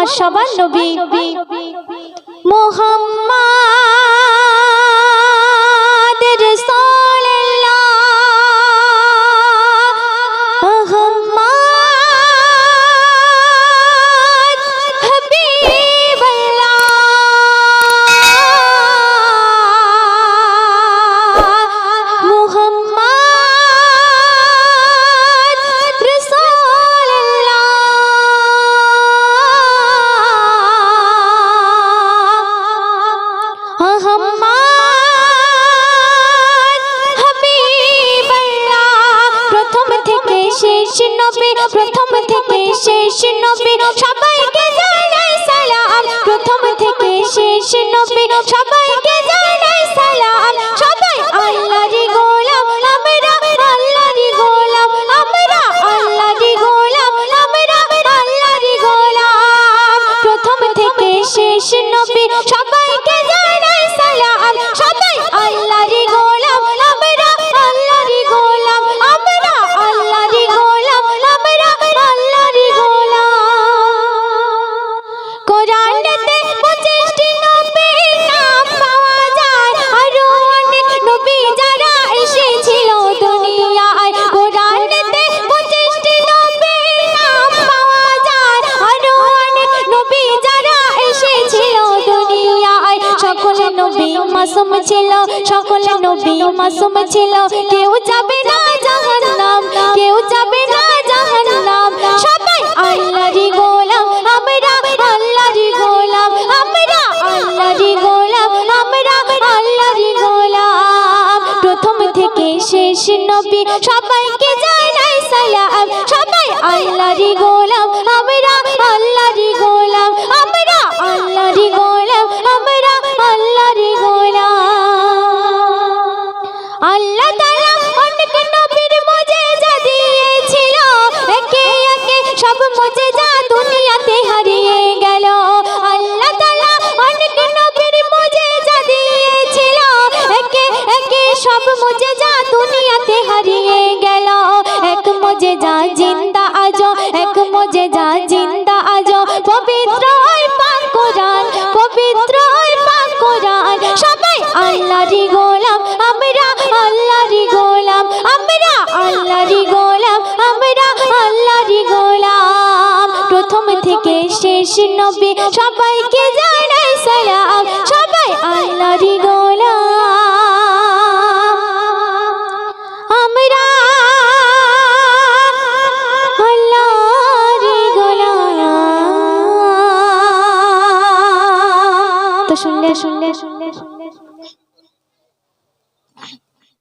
আমার সবার নবী মুহাম্মদ রাসূলুল্লাহ মুহাম্মদ হাবিবুল্লাহ মুহাম্মদ রাসূলুল্লাহ প্রথম থেকে শেষ নবী সবাইকে জানাই সালাম প্রথম থেকে শেষ নবী সবাইকে জানাই সালাম সবাই আল্লাহরই গোলাম আমরা আল্লাহরই গোলাম আমরা আল্লাহরই গোলাম আমরা আল্লাহরই গোলাম প্রথম থেকে শেষ নবী সবাইকে জানাই সালাম সবাই আল্লাহরই গোলাম আমরা আল্লাহরই গোলাম আমরা আল্লাহরই গোলাম আমরা আল্লাহরই গোলাম কোরআনেতে 25টি নবীর নাম পাওয়া যায় আরো অনেক নবী যারা এসেছিল দুনিয়ায় কোরআনেতে 25টি নবীর নাম পাওয়া যায় আরো অনেক নবী যারা এসেছিল দুনিয়ায় সকল নবী মাসুম ছিল সকল নবী মাসুম ছিল কেউ যাবে না জাহান্নাম কেউ যাবে না জাহান্নাম সবাই আল্লাহরই গোলাম আমরা আল্লাহরই গোলাম আমরা আল্লাহরই গোলাম আমরা আল্লাহরই গোলাম প্রথম থেকে শেষ নবী সবাইকে জানাই সালাম সবাই আল্লাহরই গোলাম আমরা আল্লাহরই গোলাম আমরা আল্লাহরই গোলাম আমরা আল্লাহরই গোলাম আল্লাহ তাআলা অনেক নবীর মুজিজা দিয়েছিল একে একে সব মুজিজা দুনিয়াতে হারিয়ে গেল আল্লাহ তাআলা অনেক নবীর মুজিজা দিয়েছিল একে একে সব মুজিজা দুনিয়াতে হারিয়ে গেল এক মুজিজা জিন্দা আজো এক মুজিজা জিন্দা আজো পবিত্র ওই পাক কোরআন পবিত্র ওই পাক কোরআন সবাই আল্লাহরই গোলাম আমরা আল্লাহরই গোলাম আমরা আল্লাহরই গোলাম আমরা আল্লাহরই গোলাম প্রথম থেকে শেষ নবী সবাইকে জানাই সালাম সবাই আল্লাহরই গোলাম আমরা আল্লাহরই গোলাম তো শুনলে